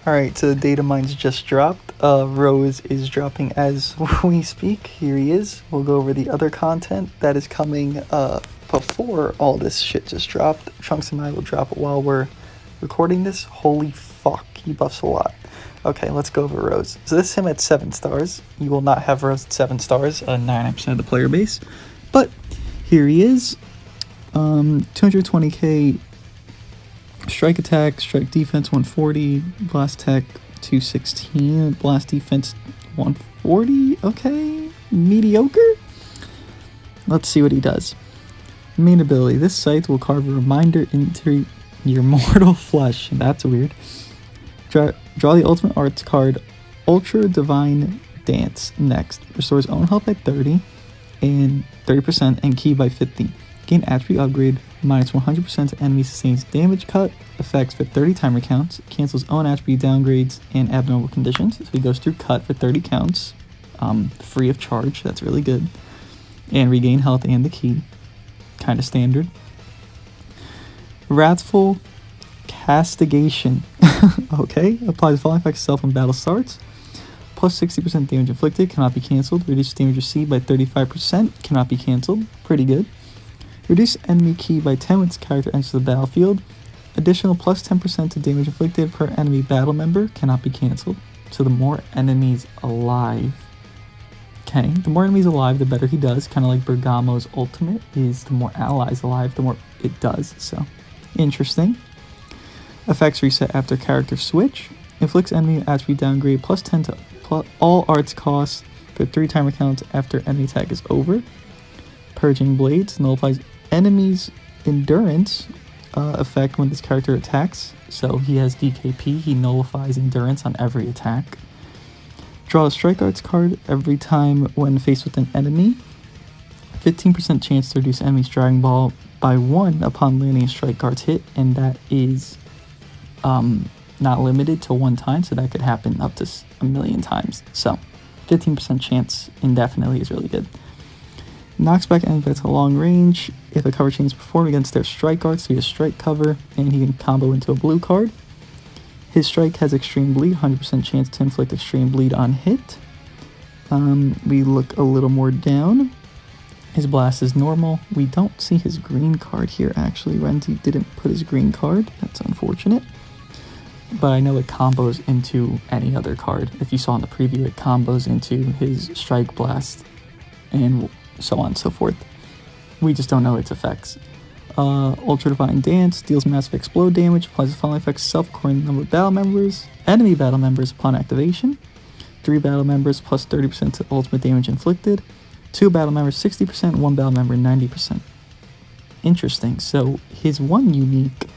Alright, so the data mine's just dropped. Rose is dropping as we speak. Here he is. We'll go over the other content that is coming before all this shit just dropped. Trunks and I will drop it while we're recording this. Holy fuck, he buffs a lot. Okay, let's go over Rose. So this is him at 7 stars. You will not have Rose at 7 stars, 99% of the player base. But here he is. 220k strike attack, strike defense 140, blast attack 216, blast defense 140. Okay, mediocre. Let's see what he does. Main ability: this scythe will carve a reminder into your mortal flesh. That's weird. Draw the ultimate arts card, Ultra Divine Dance. Next, restores own health by 30 and 30% and ki by 50. Gain attribute upgrade, minus 100% to enemy sustains damage cut, effects for 30 timer counts, cancels own attribute downgrades and abnormal conditions. So he goes through cut for 30 counts, free of charge. That's really good. And regain health and the key, kind of standard. Wrathful Castigation. Okay, applies the following effects to self when battle starts. Plus 60% damage inflicted, cannot be cancelled. Reduces damage received by 35%, cannot be cancelled. Pretty good. Reduce enemy ki by 10 when this character enters the battlefield. Additional plus 10% to damage inflicted per enemy battle member, cannot be cancelled. So the more enemies alive. Okay, the more enemies alive, the better he does. Kind of like Bergamo's ultimate is the more allies alive, the more it does. So, interesting. Effects reset after character switch. Inflicts enemy attribute downgrade plus 10 to all arts costs for 3 timer counts after enemy attack is over. Purging Blades nullifies enemies' endurance effect when this character attacks. So he has DKP, he nullifies endurance on every attack. Draw a strike arts card every time when faced with an enemy. 15% chance to reduce enemy's Dragon Ball by 1 upon landing a strike arts hit, and that is not limited to 1 time, so that could happen up to a million times. So 15% chance indefinitely is really good. Knocks back enemies at a long range if a cover chain is performed against their strike arts, so he has strike cover, and he can combo into a blue card. His strike has extreme bleed, 100% chance to inflict extreme bleed on hit. We look a little more down. His blast is normal. We don't see his green card here, actually. Renzi didn't put his green card. That's unfortunate. But I know it combos into any other card. If you saw in the preview, it combos into his strike, blast, and so on and so forth. We just don't know its effects. Ultra Divine Dance deals massive explode damage, applies the following effects self according to the number of battle members, enemy battle members upon activation. 3 battle members plus 30% to ultimate damage inflicted. 2 battle members 60%, 1 battle member 90%. Interesting. So his one unique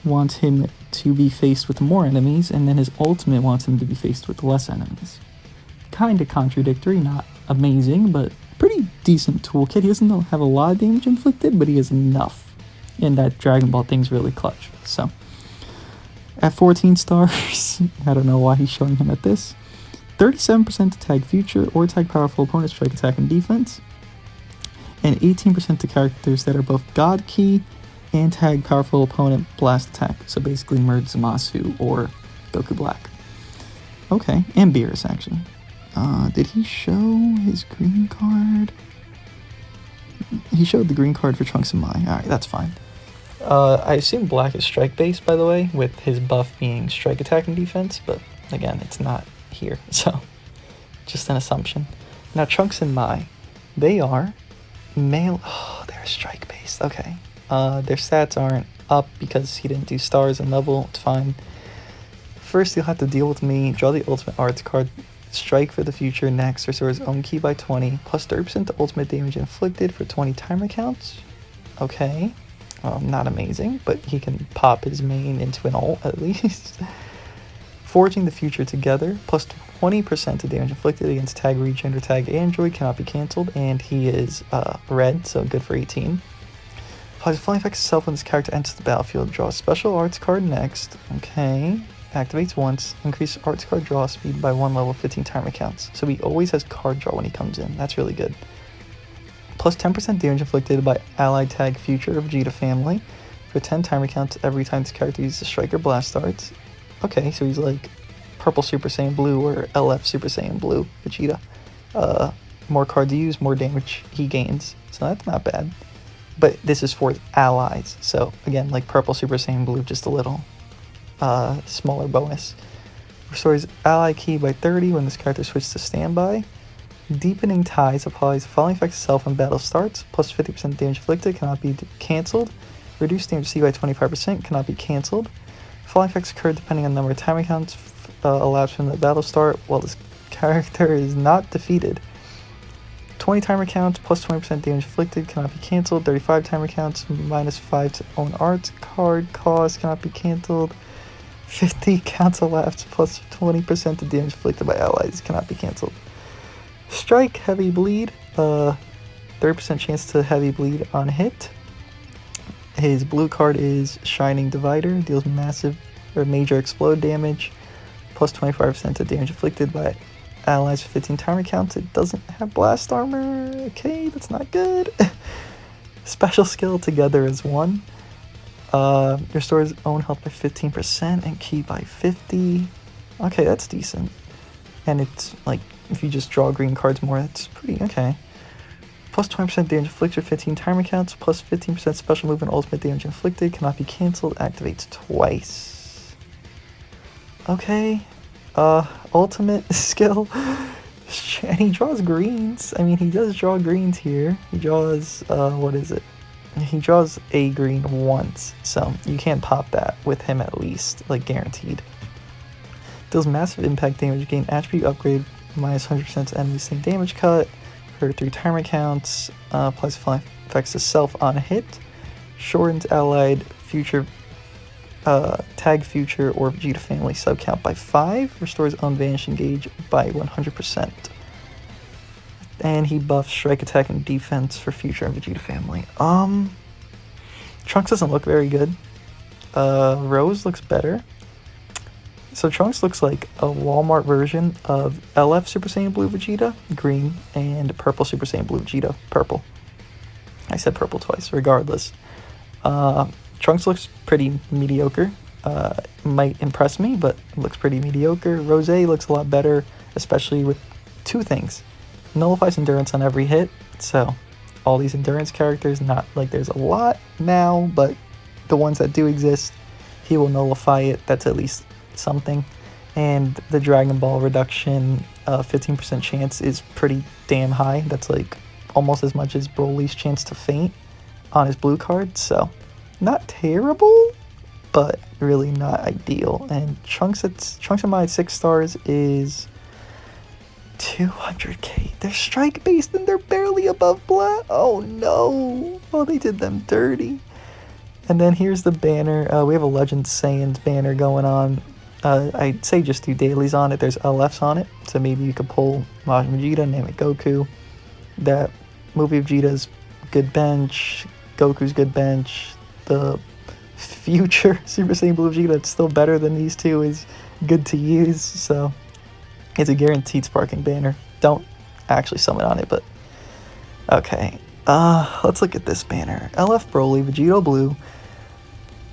wants him to be faced with more enemies, and then his ultimate wants him to be faced with less enemies. Kind of contradictory, not amazing, but pretty decent toolkit. He doesn't have a lot of damage inflicted, but he has enough. And that Dragon Ball thing's really clutch. So, at 14 stars, I don't know why he's showing him at this. 37% to tag future or tag powerful opponents, strike, attack, and defense. And 18% to characters that are both God Key and tag powerful opponent, blast attack. So basically merge Zamasu or Goku Black. Okay, and Beerus actually. Did he show his green card? He showed the green card for Trunks and MAI. Alright, that's fine. I assume Black is strike based, by the way, with his buff being strike, attack, and defense, but again, it's not here, so just an assumption. Now, Trunks and MAI, they are male. Oh, they're strike based. Okay. Their stats aren't up because he didn't do stars and level. It's fine. First, you'll have to deal with me. Draw the ultimate arts card. Strike for the future. Next, restores own ki by 20, plus 30% to ultimate damage inflicted for 20 timer counts. Okay. Not amazing, but he can pop his main into an ult at least. Forging the future together, plus 20% to damage inflicted against tag regen or tag android, cannot be cancelled, and he is red, so good for 18. Applies a flying effect itself when this character enters the battlefield. Draw a special arts card next. Okay. Activates once. Increase arts card draw speed by 1 level, 15 timer counts. So he always has card draw when he comes in. That's really good. Plus 10% damage inflicted by allied tag future of Vegeta family for 10 timer counts every time this character uses strike or blast arts. Okay, so he's like Purple Super Saiyan Blue or LF Super Saiyan Blue Vegeta. More cards used, more damage he gains. So that's not bad. But this is for allies. So again, like Purple Super Saiyan Blue, just a little smaller bonus. Restores ally ki by 30 when this character switches to standby. Deepening Ties applies the following effects itself when battle starts. Plus 50% damage inflicted, cannot be cancelled. Reduced damage C by 25%, cannot be cancelled. Following effects occur depending on the number of timer counts elapsed from the battle start while this character is not defeated. 20 timer counts plus 20% damage inflicted cannot be cancelled. 35 timer counts minus 5 to own arts card cost cannot be cancelled. 50 counts elapsed plus 20% of damage inflicted by allies cannot be cancelled. Strike Heavy Bleed, 30% chance to heavy bleed on hit. His blue card is Shining Divider, deals massive or major explode damage, plus 25% to damage inflicted by allies for 15 timer counts. It doesn't have blast armor. Okay, that's not good. Special skill Together as 1. Restores own health by 15% and ki by 50. Okay, that's decent. And it's like, if you just draw green cards more, that's pretty okay. Plus 20% damage inflicted, 15 timer counts, plus 15% special move and ultimate damage inflicted, cannot be cancelled, activates twice. Okay, ultimate skill, and he draws greens. I mean, he does draw greens here. He draws, what is it? He draws a green once, so you can't pop that with him at least, like guaranteed. Deals massive impact damage, gain attribute upgrade, minus 100% to enemy same damage cut, for 3 timer counts, applies the following effects to self on hit, shortens allied future, tag future or Vegeta family sub count by 5, restores own vanishing gauge by 100%. And he buffs strike attack and defense for future and Vegeta family. Trunks doesn't look very good. Rose looks better. So Trunks looks like a Walmart version of LF Super Saiyan Blue Vegeta, green, and Purple Super Saiyan Blue Vegeta, purple. I said purple twice, regardless. Trunks looks pretty mediocre. Might impress me, but looks pretty mediocre. Rose looks a lot better, especially with 2 things. Nullifies endurance on every hit, so all these endurance characters, not like there's a lot now, but the ones that do exist, he will nullify it. That's at least something. And the Dragon Ball reduction, 15% chance is pretty damn high. That's like almost as much as Broly's chance to faint on his blue card, so not terrible, but really not ideal. And Trunks of MAI 6 stars is 200k. They're strike based and they're barely above black. Oh no. Oh, they did them dirty. And then here's the banner. We have a Legend Saiyans banner going on. I'd say just do dailies on it. There's LFs on it, so maybe you could pull Majin Vegeta, name it Goku. That movie Vegeta's good bench, Goku's good bench. The future Super Saiyan Blue Vegeta that's still better than these two is good to use, so it's a guaranteed sparking banner. Don't actually summon on it, but okay. Let's look at this banner. LF Broly, Vegeta Blue,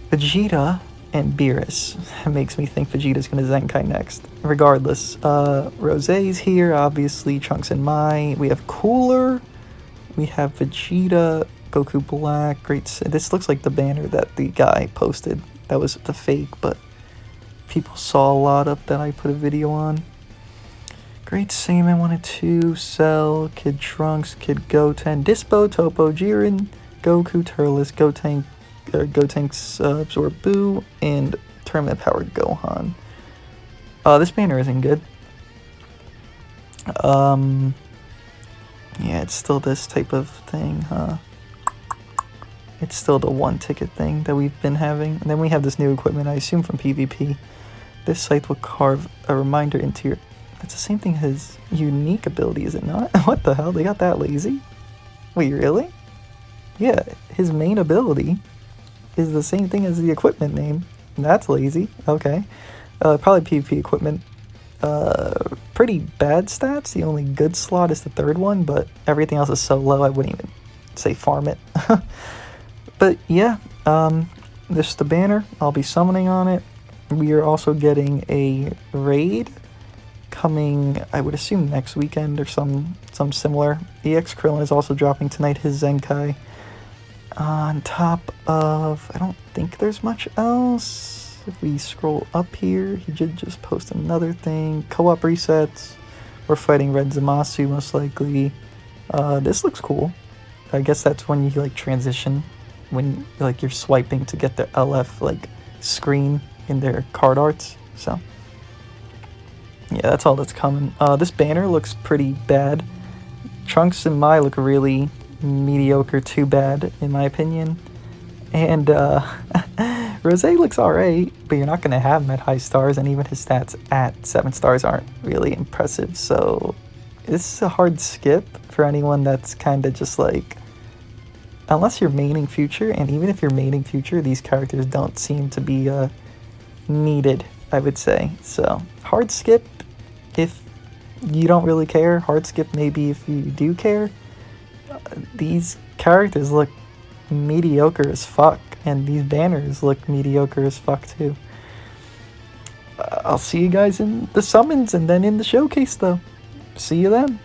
Vegeta, and Beerus. It makes me think Vegeta's gonna Zenkai next. Regardless, Rose's here, obviously, Trunks and Mai. We have Cooler, we have Vegeta, Goku Black, this looks like the banner that the guy posted. That was the fake, but people saw a lot of that I put a video on. Great Saiyaman 1 and 2, Cell, Kid Trunks, Kid Goten, Dispo, Topo, Jiren, Goku, Turles, Gotenks, Absorb Boo, and Tournament Powered Gohan. This banner isn't good. Yeah, it's still this type of thing, huh? It's still the 1 ticket thing that we've been having. And then we have this new equipment, I assume from PvP. This site will carve a reminder into your... That's the same thing as unique ability, is it not? What the hell? They got that lazy? Wait, really? Yeah, his main ability is the same thing as the equipment name. That's lazy. Okay. Probably PvP equipment. Pretty bad stats. The only good slot is the 3rd one, but everything else is so low I wouldn't even say farm it. But yeah, this is the banner. I'll be summoning on it. We are also getting a raid coming, I would assume next weekend or some similar. EX Krillin is also dropping tonight, his Zenkai. On top of, I don't think there's much else. If we scroll up here, he did just post another thing. Co-op resets. We're fighting Red Zamasu most likely. This looks cool. I guess that's when you like transition, when like you're swiping to get the LF like screen in their card arts. So yeah, that's all that's coming. This banner looks pretty bad. Trunks and MAI look really mediocre to bad in my opinion. And Rose looks alright, but you're not going to have him at high stars, and even his stats at 7 stars aren't really impressive. So this is a hard skip for anyone that's kind of just like, unless you're maining future, and even if you're maining future, these characters don't seem to be needed, I would say. So hard skip if you don't really care, hard skip maybe if you do care. These characters look mediocre as fuck, and these banners look mediocre as fuck too. I'll see you guys in the summons and then in the showcase though. See you then.